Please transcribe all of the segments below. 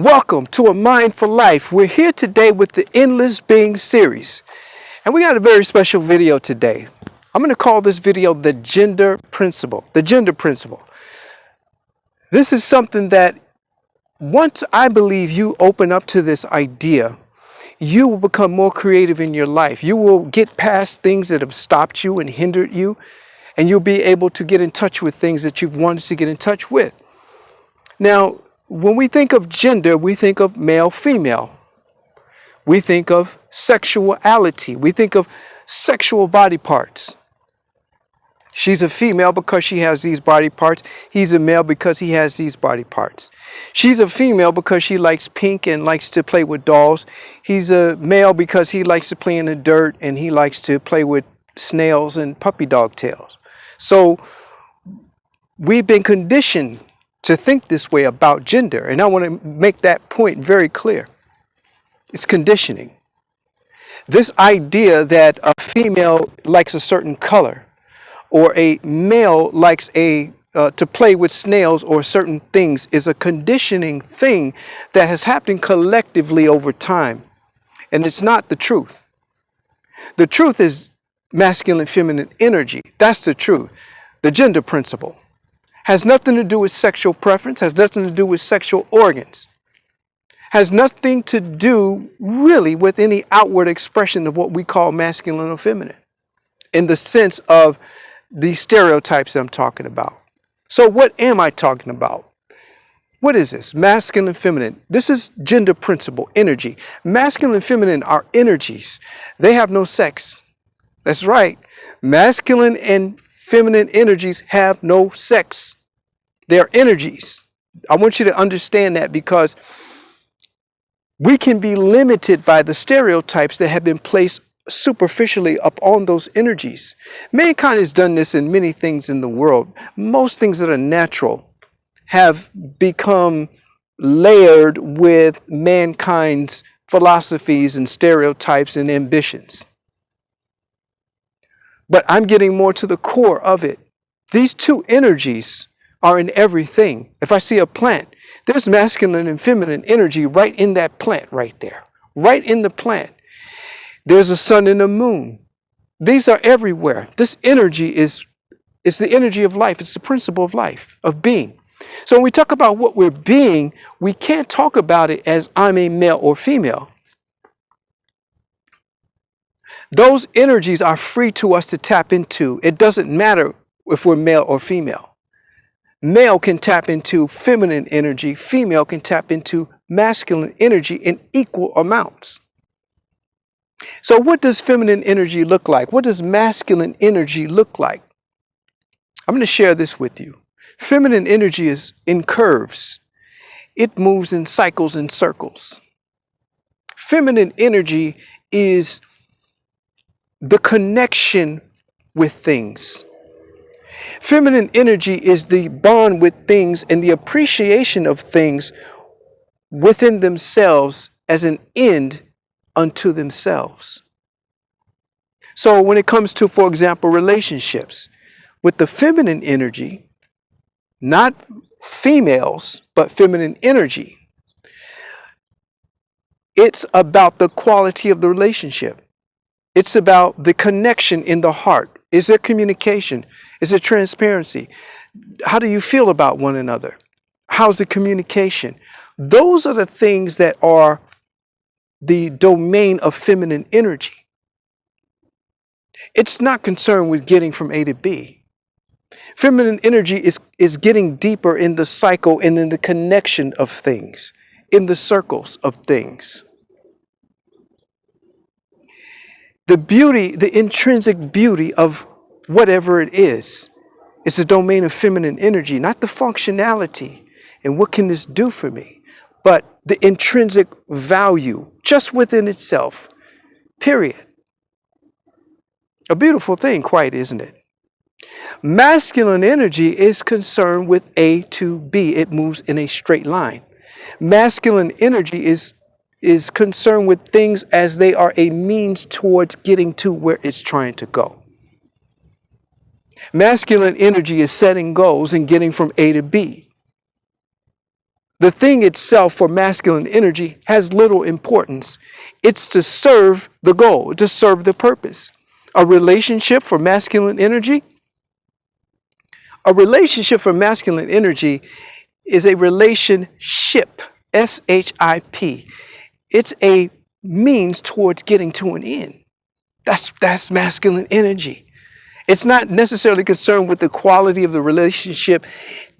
Welcome to A Mind for Life. We're here today with the Endless Being series. And we got a very special video today. I'm going to call this video the gender principle. The gender principle. This is something that once I believe you open up to this idea, you will become more creative in your life. You will get past things that have stopped you and hindered you, and you'll be able to get in touch with things that you've wanted to get in touch with. Now, when we think of gender, we think of male, female. We think of sexuality. We think of sexual body parts. She's a female because she has these body parts. He's a male because he has these body parts. She's a female because she likes pink and likes to play with dolls. He's a male because he likes to play in the dirt and he likes to play with snails and puppy dog tails. So we've been conditioned to think this way about gender. And I want to make that point very clear. It's conditioning. This idea that a female likes a certain color or a male likes to play with snails or certain things is a conditioning thing that has happened collectively over time. And it's not the truth. The truth is masculine, feminine energy. That's the truth. The gender principle has nothing to do with sexual preference, has nothing to do with sexual organs, has nothing to do really with any outward expression of what we call masculine or feminine in the sense of the stereotypes I'm talking about. So what am I talking about? What is this? Masculine, feminine. This is gender principle, energy. Masculine and feminine are energies. They have no sex. That's right. Masculine and feminine energies have no sex. They're energies. I want you to understand that because we can be limited by the stereotypes that have been placed superficially upon those energies. Mankind has done this in many things in the world. Most things that are natural have become layered with mankind's philosophies and stereotypes and ambitions. But I'm getting more to the core of it. These two energies are in everything. If I see a plant, there's masculine and feminine energy right in that plant right there, right in the plant. There's a sun and a moon. These are everywhere. This energy is the energy of life. It's the principle of life, of being. So when we talk about what we're being, we can't talk about it as I'm a male or female. Those energies are free to us to tap into. It doesn't matter if we're male or female. Male can tap into feminine energy. Female can tap into masculine energy in equal amounts. So what does feminine energy look like? What does masculine energy look like? I'm going to share this with you. Feminine energy is in curves. It moves in cycles and circles. Feminine energy is the connection with things. Feminine energy is the bond with things and the appreciation of things within themselves as an end unto themselves. So when it comes to, for example, relationships, with the feminine energy, not females, but feminine energy, it's about the quality of the relationship. It's about the connection in the heart. Is there communication? Is there transparency? How do you feel about one another? How's the communication? Those are the things that are the domain of feminine energy. It's not concerned with getting from A to B. Feminine energy is getting deeper in the cycle and in the connection of things, in the circles of things. The beauty, the intrinsic beauty of whatever it is the domain of feminine energy, not the functionality and what can this do for me, but the intrinsic value just within itself, period. A beautiful thing, quite, isn't it? Masculine energy is concerned with A to B. It moves in a straight line. Masculine energy is concerned with things as they are a means towards getting to where it's trying to go. Masculine energy is setting goals and getting from A to B. The thing itself for masculine energy has little importance. It's to serve the goal, to serve the purpose. A relationship for masculine energy, is a relationship, SHIP. It's a means towards getting to an end. That's masculine energy. It's not necessarily concerned with the quality of the relationship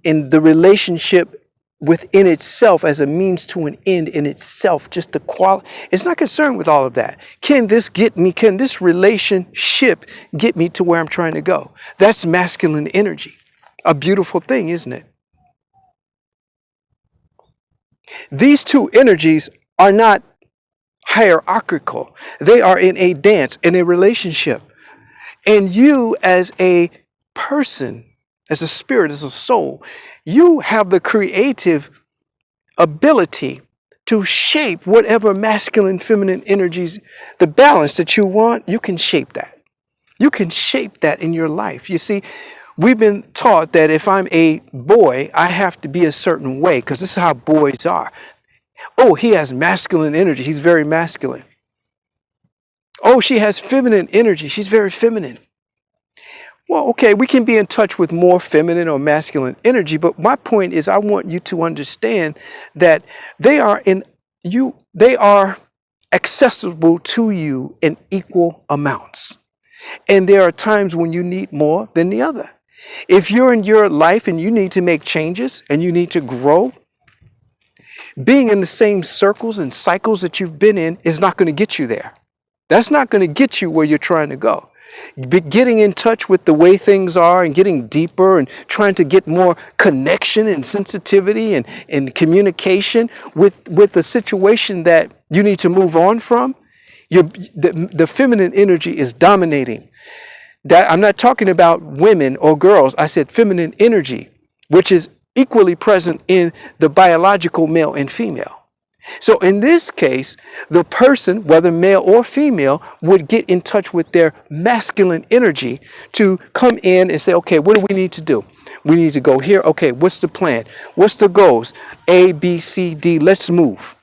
and the relationship within itself as a means to an end in itself, just the quality. It's not concerned with all of that. Can this relationship get me to where I'm trying to go? That's masculine energy. A beautiful thing, isn't it? These two energies are not hierarchical. They are in a dance, in a relationship. And you as a person, as a spirit, as a soul, you have the creative ability to shape whatever masculine, feminine energies, the balance that you want, you can shape that. You can shape that in your life. You see, we've been taught that if I'm a boy, I have to be a certain way because this is how boys are. Oh, he has masculine energy. He's very masculine. Oh, she has feminine energy. She's very feminine. Well, okay, we can be in touch with more feminine or masculine energy, but my point is I want you to understand that they are accessible to you in equal amounts. And there are times when you need more than the other. If you're in your life and you need to make changes and you need to grow, being in the same circles and cycles that you've been in is not going to get you there. That's not going to get you where you're trying to go. Getting in touch with the way things are and getting deeper and trying to get more connection and sensitivity and communication with the situation that you need to move on from, the feminine energy is dominating. That I'm not talking about women or girls. I said feminine energy, which is equally present in the biological male and female. So in this case, the person, whether male or female, would get in touch with their masculine energy to come in and say, okay, what do we need to do? We need to go here. Okay, what's the plan? What's the goals? A, B, C, D, let's move.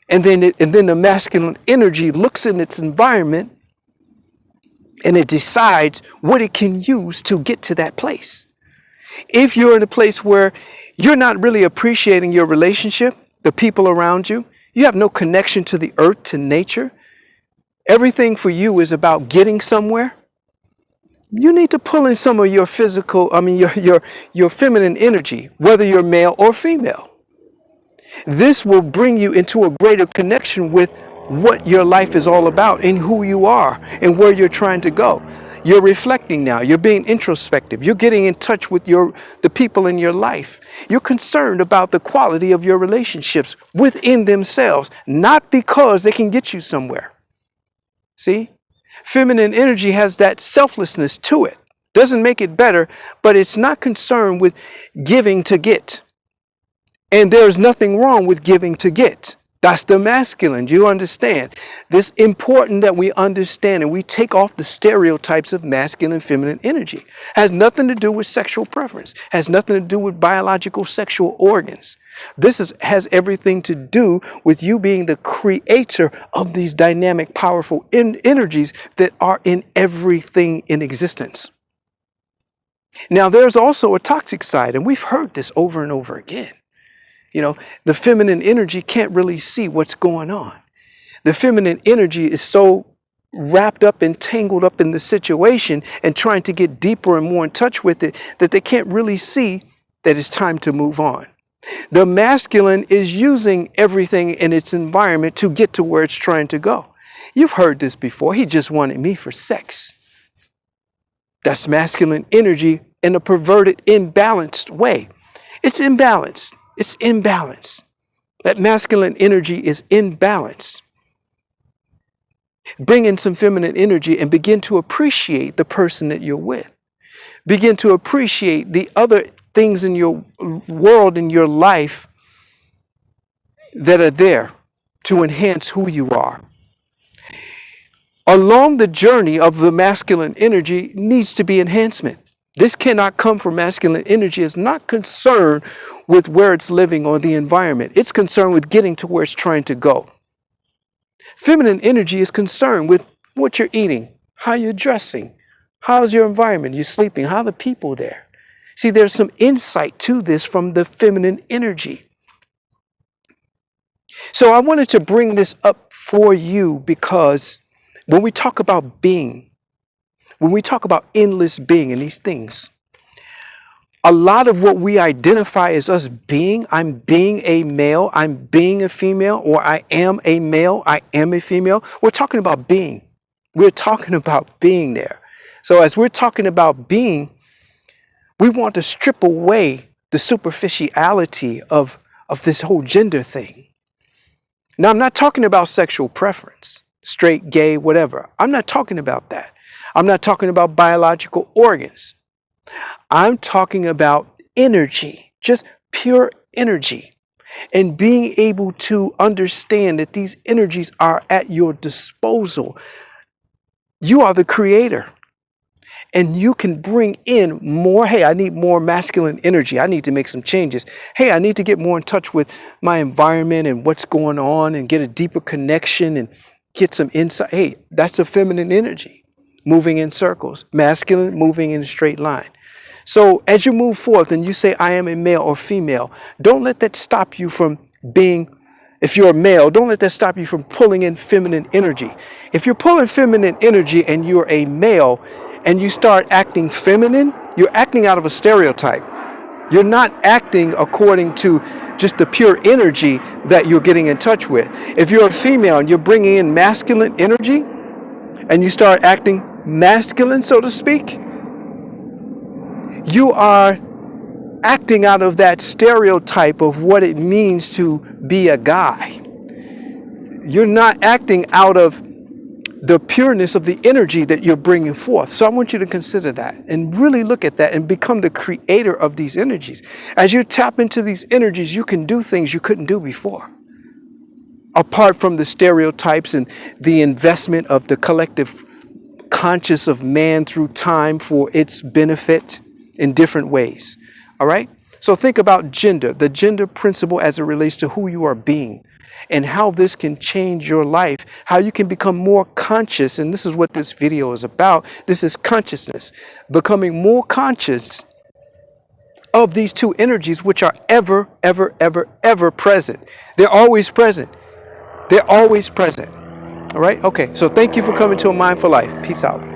And then the masculine energy looks in its environment and it decides what it can use to get to that place. If you're in a place where you're not really appreciating your relationship, the people around you, you have no connection to the earth, to nature, everything for you is about getting somewhere, you need to pull in some of your your feminine energy, whether you're male or female. This will bring you into a greater connection with what your life is all about and who you are and where you're trying to go. You're reflecting now. You're being introspective. You're getting in touch with the people in your life. You're concerned about the quality of your relationships within themselves, not because they can get you somewhere. See? Feminine energy has that selflessness to it. Doesn't make it better, but it's not concerned with giving to get. And there's nothing wrong with giving to get. That's the masculine. Do you understand? This is important that we understand and we take off the stereotypes of masculine and feminine energy. Has nothing to do with sexual preference. Has nothing to do with biological sexual organs. This has everything to do with you being the creator of these dynamic, powerful energies that are in everything in existence. Now, there's also a toxic side, and we've heard this over and over again. You know, the feminine energy can't really see what's going on. The feminine energy is so wrapped up and tangled up in the situation and trying to get deeper and more in touch with it that they can't really see that it's time to move on. The masculine is using everything in its environment to get to where it's trying to go. You've heard this before. He just wanted me for sex. That's masculine energy in a perverted, imbalanced way. It's imbalanced. It's imbalance. That masculine energy is imbalanced. Bring in some feminine energy and begin to appreciate the person that you're with. Begin to appreciate the other things in your world, in your life that are there to enhance who you are. Along the journey of the masculine energy needs to be enhancement. This cannot come from masculine energy. It's not concerned with where it's living or the environment. It's concerned with getting to where it's trying to go. Feminine energy is concerned with what you're eating, how you're dressing, how's your environment, you're sleeping, how are the people there. See, there's some insight to this from the feminine energy. So I wanted to bring this up for you because when we talk about being, when we talk about endless being and these things, a lot of what we identify as us being, I'm being a male, I'm being a female, or I am a male, I am a female. We're talking about being. We're talking about being there. So as we're talking about being, we want to strip away the superficiality of this whole gender thing. Now, I'm not talking about sexual preference, straight, gay, whatever. I'm not talking about that. I'm not talking about biological organs. I'm talking about energy, just pure energy, and being able to understand that these energies are at your disposal. You are the creator, and you can bring in more. Hey, I need more masculine energy. I need to make some changes. Hey, I need to get more in touch with my environment and what's going on and get a deeper connection and get some insight. Hey, that's a feminine energy moving in circles, masculine moving in a straight line. So as you move forth and you say, I am a male or female, don't let that stop you from being, if you're a male, don't let that stop you from pulling in feminine energy. If you're pulling feminine energy and you're a male and you start acting feminine, you're acting out of a stereotype. You're not acting according to just the pure energy that you're getting in touch with. If you're a female and you're bringing in masculine energy and you start acting masculine, so to speak, you are acting out of that stereotype of what it means to be a guy. You're not acting out of the pureness of the energy that you're bringing forth. So I want you to consider that and really look at that and become the creator of these energies. As you tap into these energies, you can do things you couldn't do before. Apart from the stereotypes and the investment of the collective conscious of man through time for its benefit in different ways. All right? So think about gender, the gender principle as it relates to who you are being and how this can change your life, how you can become more conscious. And this is what this video is about. This is consciousness, becoming more conscious of these two energies, which are ever, ever, ever, ever present. They're always present. They're always present. All right? Okay. So thank you for coming to A Mindful Life. Peace out.